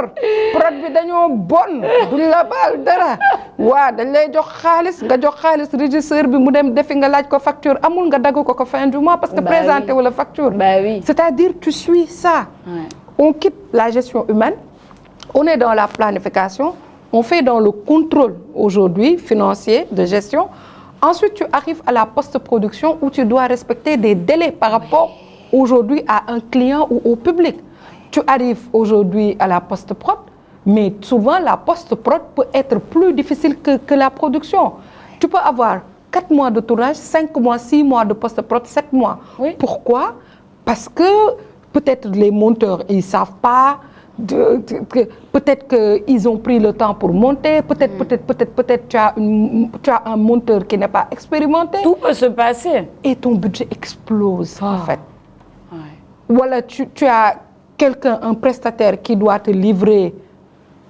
prod bi dañoo bon duñ la baal dara waa dañ lay jox xaalis nga jox xaalis régisseur bi mu dem defi nga laaj ko facture amul nga dagg ko fin du mois parce que présenté wala facture. Oui. C'est-à-dire tu suis ça. Ouais. On quitte la gestion humaine, on est dans la planification, on fait dans le contrôle aujourd'hui financier de gestion. Ensuite, tu arrives à la post-production où tu dois respecter des délais par rapport aujourd'hui à un client ou au public. Tu arrives aujourd'hui à la post-prod, mais souvent la post-prod peut être plus difficile que la production. Tu peux avoir 4 mois de tournage, 5 mois, 6 mois de post-prod, 7 mois. Oui. Pourquoi? Parce que peut-être les monteurs, ils ne savent pas. Peut-être qu'ils ont pris le temps pour monter, peut-être tu as un monteur qui n'est pas expérimenté. Tout peut se passer. Et ton budget explose en fait. Ouais. Voilà, tu as quelqu'un, un prestataire qui doit te livrer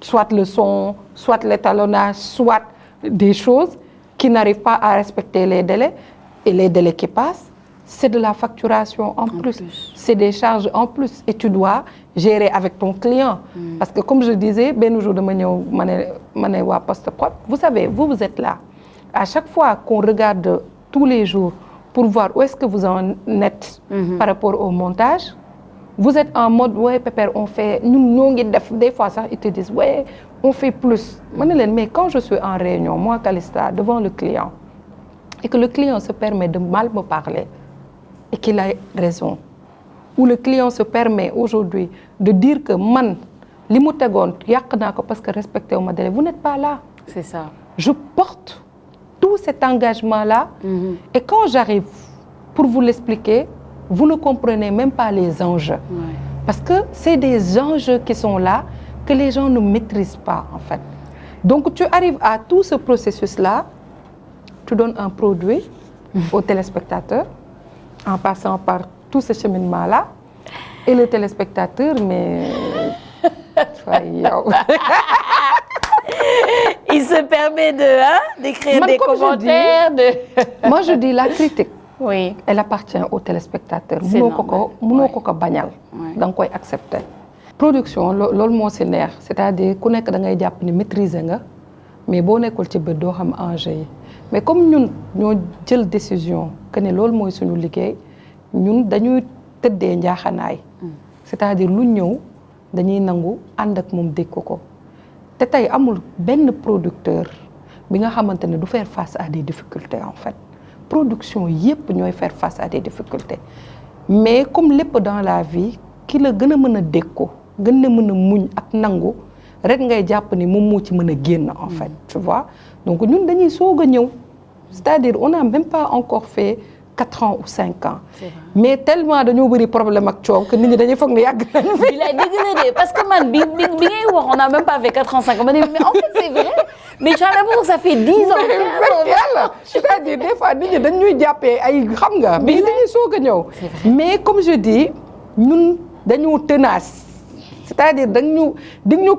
soit le son, soit l'étalonnage, soit des choses qui n'arrivent pas à respecter les délais et les délais qui passent. C'est de la facturation en plus. C'est des charges en plus et tu dois gérer avec ton client. Parce que comme je disais, ben jour de mané wa post-prod, vous savez, vous êtes là. À chaque fois qu'on regarde tous les jours pour voir où est-ce que vous en êtes par rapport au montage, vous êtes en mode ouais Pépère, on fait des fois ça ils te disent ouais, on fait plus. Mais quand je suis en réunion, moi Calista devant le client et que le client se permet de mal me parler et qu'il a raison, où le client se permet aujourd'hui de dire que man, li mu tegoon yàq naa ko parce que respecté wu ma délai, vous n'êtes pas là. C'est ça. Je porte tout cet engagement-là et quand j'arrive pour vous l'expliquer, vous ne comprenez même pas les enjeux. Ouais. Parce que c'est des enjeux qui sont là que les gens ne maîtrisent pas en fait. Donc tu arrives à tout ce processus-là, tu donnes un produit au téléspectateur, en passant par tout ce cheminement-là, et le téléspectateur, mais... Il se permet d'écrire des commentaires. Moi, je dis la critique. Oui. Elle appartient au téléspectateur. Mënoo ko bañal. Da nga koy accepter. Production, loolu moo si neex, c'est-à-dire ku nekk da ngay jàpp ni maîtriser nga, mais boo nekkul ci bët doo xam enjeu yi. Mais comme ñun ñoo jël décision que ne loolu mooy suñu liggéey ñun dañuy tëddee njaaxanaay c'est-à-dire lu ñëw dañuy nangu ànd ak moom dégg ko te tey amul benn producteur bi nga xamante ne du faire face à des difficultés en fait production yépp ñooy faire face à des difficultés mais comme lépp dans la vie ki la gën a mën a dégg ko gën a mën a muñ ak nangu rek ngay jàpp ni moom moo ci mën a génn en fait tu vois donc ñun dañuy soog a ñëw c'est-à-dire on n'a même pas encore fait 4 ans ou 5 ans. Mais tellement dañoo bëri problème ak coow que nit ñi dañuy foog ne yàgg nañu fi. Bilaay dëgg la de parce que man bi ngay wax on n'a même pas fait 4 ans 5 ans mais en fait c'est vrai mais tu as l'impression que ça fait 10 ans. Yàlla c'est-à-dire des fois nit ñi dañuy jàppee ay xam nga. mais dañuy soog a ñëw. mais comme je dis ñun dañu tenace c'est-à-dire dañu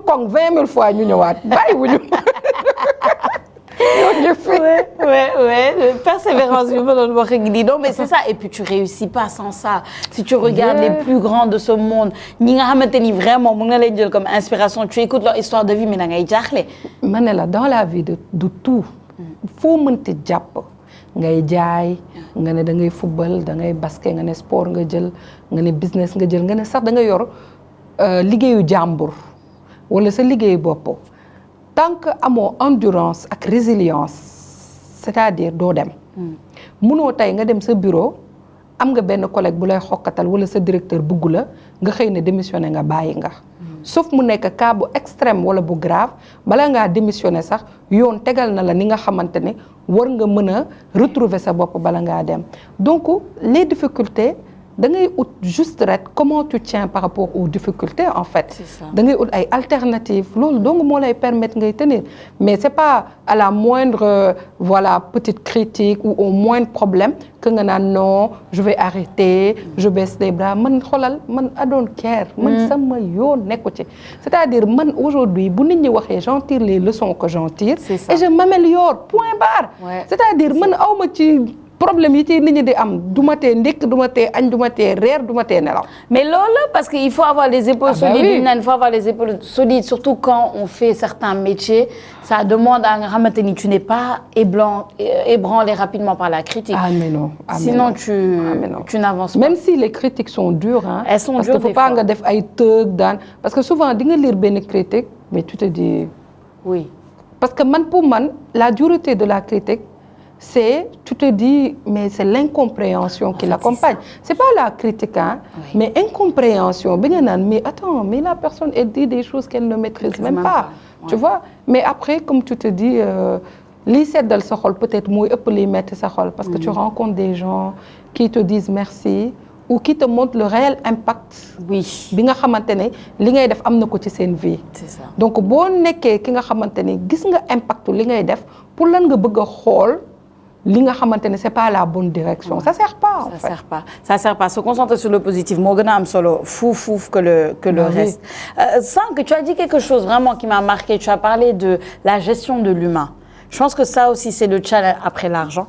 koŋ 20 000 fois ñu ñëwaat bàyyiwuñu. Ouais. Persévérance, non, mais c'est ça. Et puis tu réussis pas sans ça. Si tu regardes les plus grands de ce monde, ñi nga xamanteni vraiment mu nga lay jël comme inspiration, tu écoutes leur histoire de vie mais da ngay jaxlé. Mané la dans la vie de tout, foo mënti japp ngay jaay, nga ne da ngay football, da ngay basket, nga ne sport nga jël, nga ne business nga jël, nga ne sax da nga yor liggéeyu jàmbur wala sa liggéeyu bopp. Tant que amoo endurance ak résilience c'est-à-dire doo dem mënoo tey nga dem sa bureau am nga benn collègue bu lay xokkatal wala sa directeur bugg la nga xëy ne démissionné nga bàyyi nga sauf mu nekk cas bu extrême wala bu grave bala ngaa démissionner sax yoon tegal na la ni nga xamante ne war nga mën a retrouver sa bopp bala ngaa dem donc les difficultés da ngay ut juste rek comment tu tiens par rapport aux difficultés en fait da ngay ut ay alternatives loolu donc moo lay permettre ngay tenir mais c'est pas à la moindre voilà petite critique ou au moindre problème que nga naan non je vais arrêter je baisse les bras man xoolal man I don't care man sama yoon nekku ci c'est-à-dire man aujourd'hui bu nit ñi waxee j'en tire les leçons que j'en tire et je m'améliore point barre c'est-à-dire man awma ci problème yi ci nit ñi di am du ma tee ndékk du ma tee añ du ma tee reer du ma tee nelaw. mais loolu parce que il faut avoir les épaules solides. Il faut avoir les épaules solides surtout quand on fait certains métiers ça demande à nga xamante ni tu n'es pas ébranlé rapidement par la critique. ah mais non sinon tu n'avances pas. même si les critiques sont dures hein. elles sont parce dures que faut pas nga def ay tëg daan parce que souvent di nga lire benn critique mais tu te dis. oui parce que man pour man la dureté de la critique. Tu te dis, mais c'est l'incompréhension qui l'accompagne. C'est pas la critique, hein, mais incompréhension. Mais attends, mais la personne, elle dit des choses qu'elle ne maîtrise même pas. Tu vois? Mais après, comme tu te dis, li seddal sa xol peut-être mooy ëpp li metti sa xol parce que tu rencontres des gens qui te disent merci ou qui te montrent le réel impact. bi nga xamante ne li ngay def am na ko ci seen vie. C'est ça. Donc boo nekkee ki nga xamante ne gis nga impact li ngay def pour lan nga bëgg a xool. li nga xamante ne c'est pas la bonne direction ça sert pas en fait. ça sert pas se concentrer sur le positif moo gën a am solo fuuf que le reste. Sànq tu as dit quelque chose vraiment qui m'a marqué tu as parlé de la gestion de l'humain je pense que ça aussi c'est le challenge après l'argent.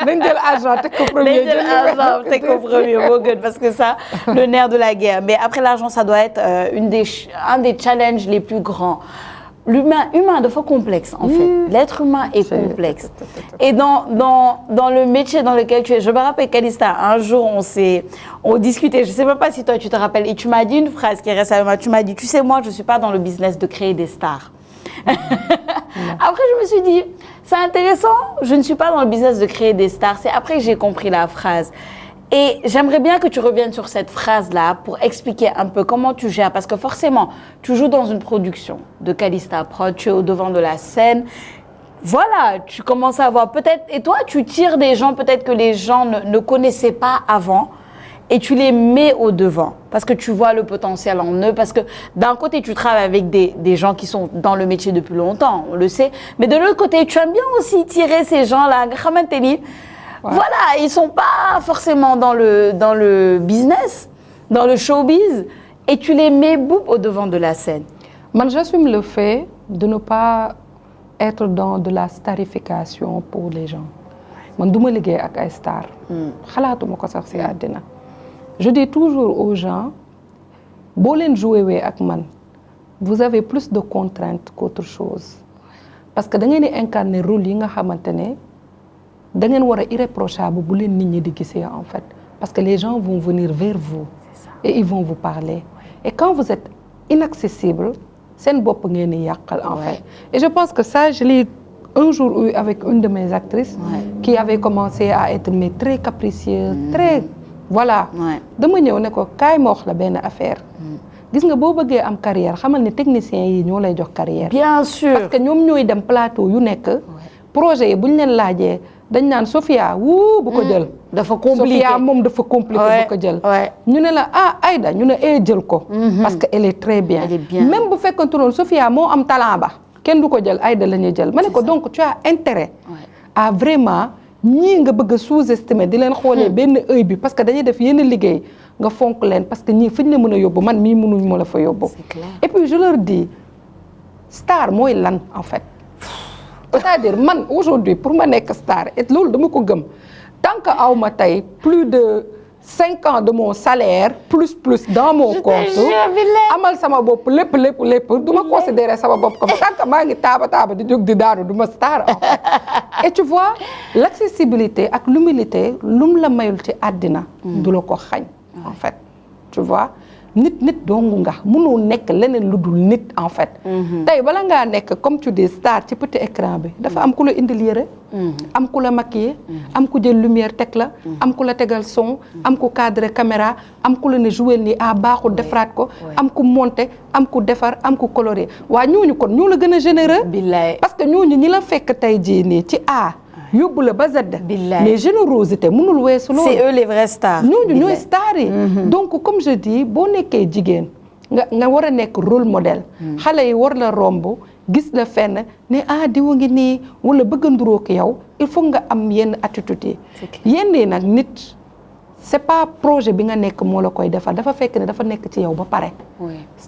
nañ jël argent teg ko premier. nañ jël argent teg ko premier moo gën parce que ça le nerf de la guerre mais après l'argent ça doit être un des challenges les plus grands. L'humain dafa complexe en fait. L'être humain est complexe. Et dans le métier dans lequel tu es, je me rappelle Calista, un jour on discutait, je sais même pas si toi tu te rappelles, et tu m'as dit une phrase qui reste à moi, tu m'as dit, tu sais moi je suis pas dans le business de créer des stars. Après je me suis dit, c'est intéressant, je ne suis pas dans le business de créer des stars. C'est après que j'ai compris la phrase. Et j'aimerais bien que tu reviennes sur cette phrase-là pour expliquer un peu comment tu gères. Parce que forcément, tu joues dans une production de Calista Prod, tu es au devant de la scène. Voilà, tu commences à avoir peut-être... Et toi, tu tires des gens peut-être que les gens ne connaissaient pas avant et tu les mets au devant. Parce que tu vois le potentiel en eux. Parce que d'un côté, tu travailles avec des gens qui sont dans le métier depuis longtemps, on le sait. Mais de l'autre côté, tu aimes bien aussi tirer ces gens-là. Voilà, ils sont pas forcément dans le business, dans le showbiz, et tu les mets au devant de la scène. Man, j'assume le fait de ne pas être dans de la starification pour les gens. Man, duma liggéey ak ay star. Xalaatuma ko sax ci àddina. Je dis toujours aux gens, boo leen jouer ak man, vous avez plus de contraintes qu'autre chose. Parce que da ngeen di incarner rôle yi nga xamante ne da ngeen war a irréprochable bu leen nit ñi di gisee en fait parce que les gens vont venir vers vous et ils vont vous parler et quand vous êtes inaccessible seen bopp ngeen di yàqal en fait et je pense que ça je l'ai un jour eu avec une de mes actrices qui avait commencé à être mais très capricieuse très voilà dama ñëw ne ko kaay ma wax la benn affaire gis nga boo bëggee am carrière xamal ne techniciens yi ñoo lay jox carrière bien sûr parce que ñoom ñooy dem plateau yu nekk projet yi bu ñu leen laajee dañ naan Sophia wuu bu ko jël. dafa compliqué Sophia moom dafa compliqué bu ko jël. ñu ne la Aïda ñu ne jël ko. parce que elle est très bien. Elle est bien. Même bu fekkantu noonu Sophia moo am talent ba kenn du ko jël Aïda la ñuy jël. ma ne ko donc tu as intérêt. à vraiment ñii nga bëgg a sous-estimer di leen xoolee benn œil bi parce que dañuy def yenn liggéey nga fonk leen parce que ñii fi ñu la mën a yóbbu man mii mënuñ ma la fa yóbbu. C'est clair. Et puis je leur dis star mooy lan en fait. C'est-à-dire man aujourd'hui pour ma nekk star et loolu dama ko gëm tant que aw ma tey plus de 5 ans de mon salaire plus dans mon compte amal sama bopp lépp du ma considérer sama bopp comme tant que maa ngi taaba di jóg di daanu du ma star en fait. Et tu vois l'accessibilité ak l'humilité lum la mayul ci àddina du la ko xañ en fait tu vois nit dongu nga mënoo nekk leneen lu dul nit en fait. tey bala ngaa nekk comme tu dis star ci petit écran bi dafa am ku la indil yére. am ku la maquillé. am ku jël lumière teg la. am ku la tegal son. am ku cadré caméra am ku la ne joué nii baaxul defaraat ko. am ku monté am ku defar am ku coloré waa ñooñu kon ñoo la gën a généreux. billaay parce que ñooñu ñi la fekk tey jii nii ci yóbbu la ba Z. mais générosité mënul weesu loolu. c'est eux les vrais stars. ñooñu ñooy stars yi. donc comme je dis boo nekkee jigéen nga war a nekk rôle modèle. xale yi war la romb gis la fenn ne diwa ngi nii wala bëgg a nduróo ko yow il faut nga am yenn attitude yi. yenn yi nag nit c'est pas projet bi nga nekk moo la koy defal dafa fekk ne dafa nekk ci yow ba pare.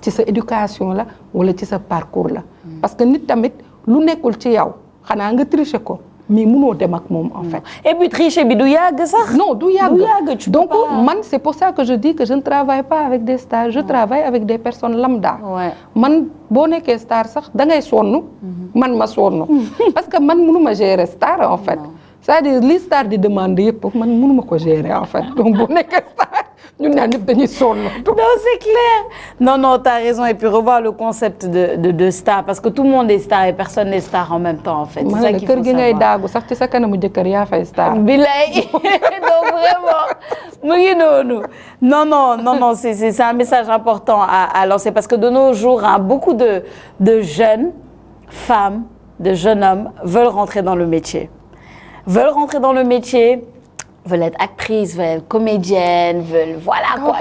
ci sa éducation la wala ci sa parcours la. parce que nit tamit lu nekkul ci yow xanaa nga tricher ko. mais mënoo dem ak moom en fait. et puis tricher bi du yàgg sax. non du yàgg donc man c'est pour ça que je dis que je ne travaille pas avec des stars je travaille avec des personnes lambda. man boo nekkee star sax da ngay sonn. man ma sonn. parce que man mënuma gérer star en fait. c'est-à-dire li star di demande yëpp man mënuma ko gérer en fait donc boo nekkee star ñun ñaar ñëpp dañuy sonn. non c'est clair. non t'as raison et puis revoir le concept de star parce que tout le monde est star et personne n'est star en même temps en fait. c'est ça qu'il faut savoir kër gi ngay daagu sax ci sa kanamu jëkkër yaa fay star. bilaay donc vraiment mu ngi noonu. non c'est un message important à lancer parce que de nos jours beaucoup de jeunes femmes de jeunes hommes veulent rentrer dans le métier. Veulent être actrices, veulent être comédiennes, veulent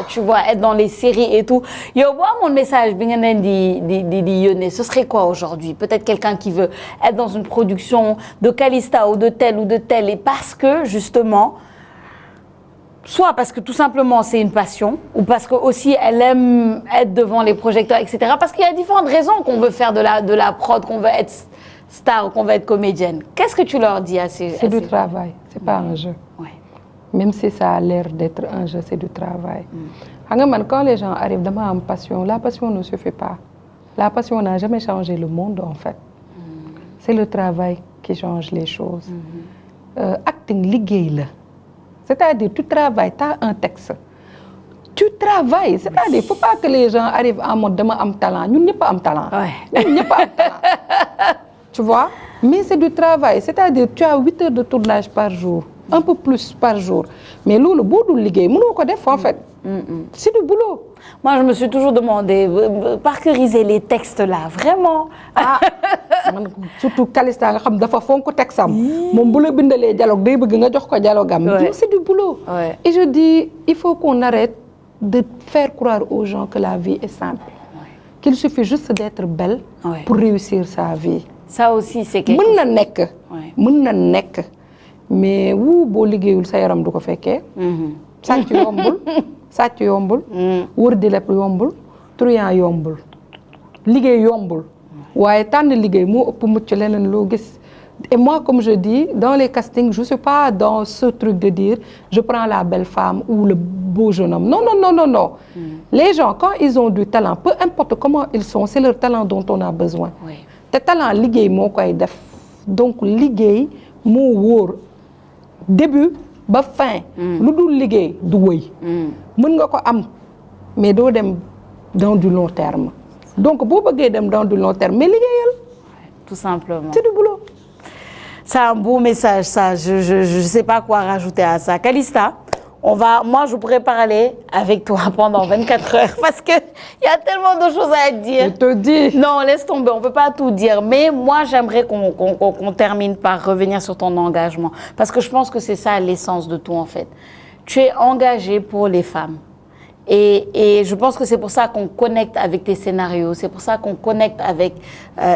tu vois, être dans les séries et tout. Yo, moi, mon message, ce serait quoi aujourd'hui? Peut-être quelqu'un qui veut être dans une production de Calista ou de tel, et parce que, justement, soit parce que tout simplement c'est une passion, ou parce que aussi elle aime être devant les projecteurs, etc. Parce qu'il y a différentes raisons qu'on veut faire de la prod, qu'on veut être star ou qu'on veut être comédienne. Qu'est-ce que tu leur dis à ces... C'est du travail, c'est pas un jeu. Ouais. Même si ça a l'air d'être un jeu, c'est du travail. Quand les gens arrivent devant une passion, la passion ne suffit pas. La passion n'a jamais changé le monde, en fait. C'est le travail qui change les choses. Acting, liggéey la. C'est-à-dire, tu travailles, tu as un texte. Tu travailles. C'est-à-dire, il ne faut pas que les gens arrivent en mode « dama am talent ». Ñun ñëpp am talent. Ñun ñëpp am talent. Tu vois? Mais c'est du travail. C'est-à-dire, tu as 8 heures de tournage par jour. Un peu plus par jour. Mais loolu boo dul liggéey mënoo ko def en fait. C'est du boulot. Moi, je me suis toujours demandé, parcuriser les textes là, vraiment. Surtout Calista nga xam dafa fonk texam. moom bu la bindalee dialogue day bëgg nga jox ko dialogue am. C'est du boulot. Et je dis, il faut qu'on arrête de faire croire aux gens que la vie est simple. Qu'il suffit juste d'être belle pour réussir sa vie. Ça aussi, c'est quelque chose. mën na nekk. mais boo liggéeyul sa yaram du ko fekkee. sàcc yombul. wër di lépp yombul. truand yombul. liggéey yombul. waaye tànn liggéey moo ëpp mucc leneen loo gis. et moi comme je dis dans les castings je suis pas dans ce truc de dire je prends la belle femme ou le beau jeune homme non. Les gens quand ils ont du talent peu importe comment ils sont c'est leur talent dont on a besoin. te talent liggéey moo koy def donc liggéey moo wóor. début ba fin. lu dul liggéey du wëy. mën nga ko am mais doo dem dans du long terme. donc boo bëggee dem dans du long terme mais liggéeyal. tout simplement. C'est du boulot. C'est un beau message ça je sais pas quoi rajouter à ça. Calista, moi je pourrais parler avec toi pendant 24 heures parce que il y a tellement de choses à dire. Je te dis. Non, laisse tomber, on peut pas tout dire. Mais moi j'aimerais qu'on termine par revenir sur ton engagement parce que je pense que c'est ça l'essence de tout en fait. Tu es engagé pour les femmes. Et je pense que c'est pour ça qu'on connecte avec tes scénarios, c'est pour ça qu'on connecte avec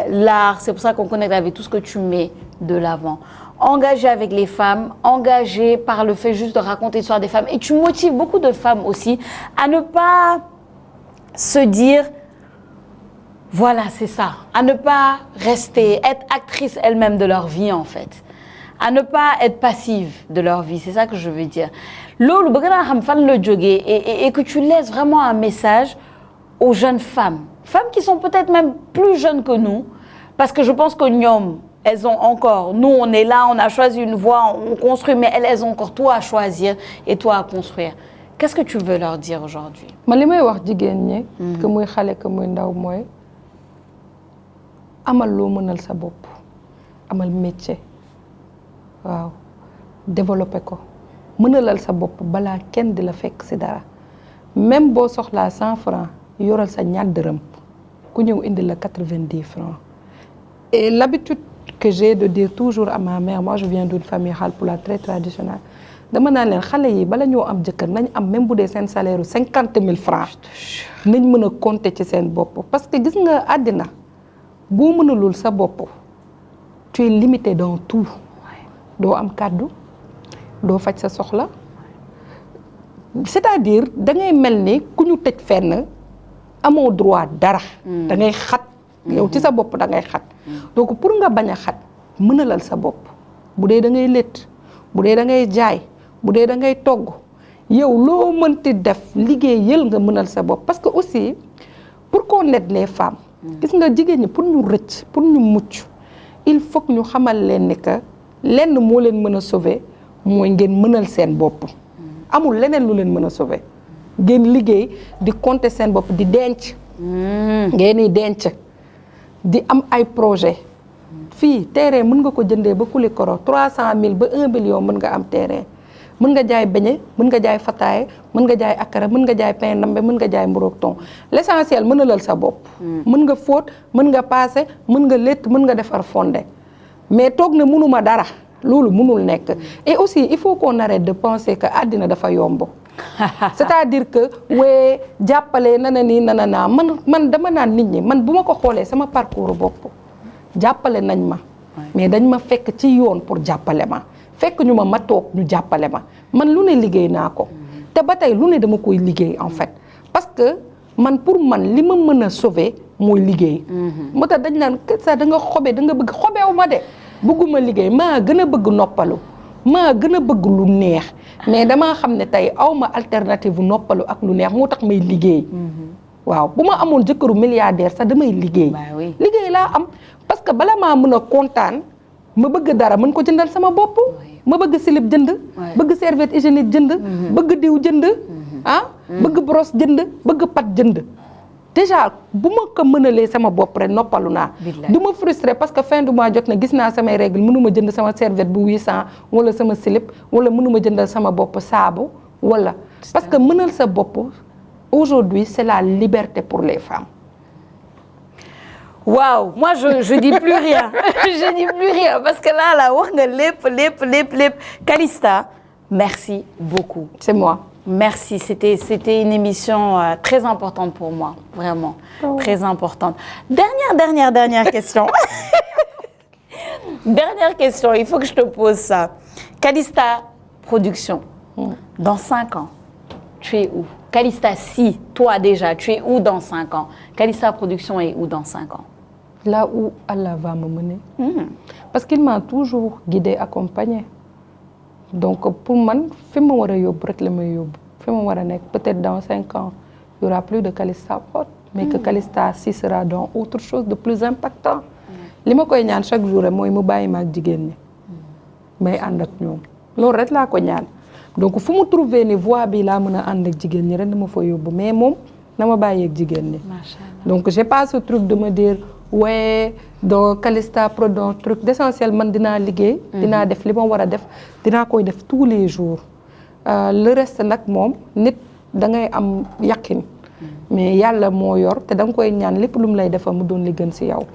l'art, c'est pour ça qu'on connecte avec tout ce que tu mets de l'avant. Engagé avec les femmes, engagé par le fait juste de raconter l'histoire des femmes. Et tu motives beaucoup de femmes aussi à ne pas se dire, voilà, c'est ça. À ne pas être actrice elle-même de leur vie, en fait. À ne pas être passive de leur vie, c'est ça que je veux dire. Loolu bëgg naa xam fan la jógee et que tu laisses vraiment un message aux jeunes femmes qui sont peut-être même plus jeunes que nous, parce que je pense que ñoom elles ont encore, nous on est là, on a choisi une voie, on construit, mais elles ont encore tout à choisir et tout à construire. qu'est-ce que tu veux leur dire aujourd'hui? man li may wax jigéen ñi. que muy xale que muy ndaw mooy amal loo mënal sa bopp amal métier waaw développer ko mënalal sa bopp balaa kenn di la fekk ci dara même boo soxlaa 100 francs yoral sa ñaar dërëm ku ñëw indi la 90 francs et l'habitude que j'ai de dire toujours à ma mère, moi je viens d'une famille Haalpulaar très traditionnelle dama naan leen xale yi bala ñoo am jëkkër nañ am même bu dee seen salaire 50 000 francs nañ mën a compter ci seen bopp parce que gis nga àddina boo mënalul sa bopp tu es limité dans tout doo am kàddu doo faj sa soxla c'est-à-dire da ngay mel ni ku ñu tëj fenn amoo droit dara da ngay xat yow ci sa bopp da ngay xat donc pour nga bañ a xat mënalal sa bopp bu dee da ngay létt bu dee da ngay jaay bu dee da ngay togg yow loo mënti def liggéey yël nga mënal sa bopp parce que aussi pour qu'on aide les femmes gis nga jigéen ñi pour ñu rëcc pour ñu mucc il faut que ñu xamal leen ni que lenn moo leen mën a sauver mooy ngeen mënal seen bopp amul leneen lu leen mën a sauver ngeen liggéey di compter seen bopp di denc ngeen di denc di am ay projet fii terrain mën nga ko jëndee ba kuli koro 300 000 ba 1 million mën nga am terrain mën nga jaay beñe mën nga jaay fataaye mën nga jaay akara mën nga jaay pain ndambe mën nga jaay mburoog ton l'essentiel mënalal sa bopp mën nga fóot mën nga paase mën nga létt mën nga defar fonde mais toog ne mënuma dara loolu mënul nekk et aussi il faut qu'on arrête de penser que àddina dafa yomb c'est-à-dire que wee jàppale nana nii nana naa man dama naan nit ñi man bu ma ko xoolee sama parcours bopp jàppale nañ ma mais dañ ma fekk ci yoon pour jàppale ma fekk ñu ma toog ñu jàppale ma man lu ne liggéey naa ko te ba tey lu ne dama koy liggéey en fait parce que man pour man li ma mën a sauver mooy liggéey moo tax dañ naan que ça da nga xobe da nga bëgg xobeewu ma de bëgguma liggéey maa gën a bëgg noppalu maa gën a bëgg lu neex mais damaa xam ne tey aw ma alternative noppalu ak lu neex moo tax may liggéey waaw bu ma amoon jëkkëru milliardaire sax damay liggéey liggéey laa am parce que bala maa mën a kontaan ma bëgg dara mën ko jëndal sama bopp ma bëgg slip jënd bëgg serviette hygiénique jënd bëgg diw jënd bëgg brosse jënd bëgg pat jënd déjà bu ma ko mënalee sama bopp rek noppalu naa du ma frustré parce que fin du mois jot na gis naa samay règle mënuma jënd sama serviette bu 800 wala sama slip wala mënuma jëndal sama bopp saabu wala parce que mënal sa bopp aujourd'hui c'est la liberté pour les femmes. Waouh, moi je dis plus rien. Je dis plus rien parce que là wax nga lépp. Calista, merci beaucoup. C'est moi. Merci, c'était une émission très importante pour moi, vraiment, très importante. Dernière question. Dernière question, il faut que je te pose ça. Calista Production, dans 5 ans, tu es où? Calista, si, toi déjà, tu es où dans 5 ans? Calista Production est où dans 5 ans? Là où Allah va me mener. Parce qu'il m'a toujours guidée, accompagnée. Donc pour man fi ma war a yóbbu rek la may yóbbu fi ma war a nekk peut-être dans 5 ans il y aura plus de Calista Prod mais que Calista si sera dans autre chose de plus impactant li ma koy ñaan chaque jour mooy mu bàyyi ma ak jigéen ñi may ànd ak ñoom loolu rek laa ko ñaan donc fu mu trouver ni voie bi laa mën a ànd ak jigéen ñi rek dama fa yóbbu mais moom na ma bàyyi ak jigéen ñi donc j'ai pas ce truc de me dire ouais dans Calista Prod dans truc d'essentiel man dinaa liggéey dinaa def li ma war a def dinaa koy def tous les jours le reste nag moom nit da ngay am yaqin mais yàlla moo yor te da nga koy ñaan lépp lu mu lay defal mu doon li gën ci yow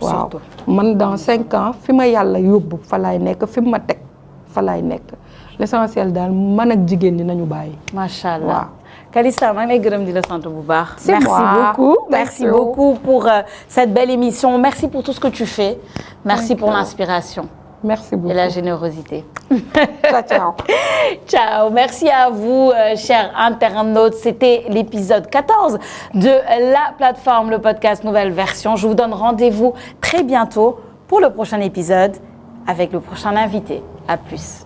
waaw man dans 5 ans fi ma yàlla yóbbu fa laay nekk fi ma teg fa laay nekk l'essentiel daal man ak jigéen ñi nañu bàyyi macha allah waaw. Calista maa ngi lay gërëm di la sant bu baax. C'est moi. Merci beaucoup pour cette belle émission. Merci pour tout ce que tu fais. Merci pour l'inspiration. Merci beaucoup. Et la générosité. Ciao. Ciao. Merci à vous, chers internautes. C'était l'épisode 14 de la plateforme, le podcast Nouvelle Version. Je vous donne rendez-vous très bientôt pour le prochain épisode avec le prochain invité. À plus.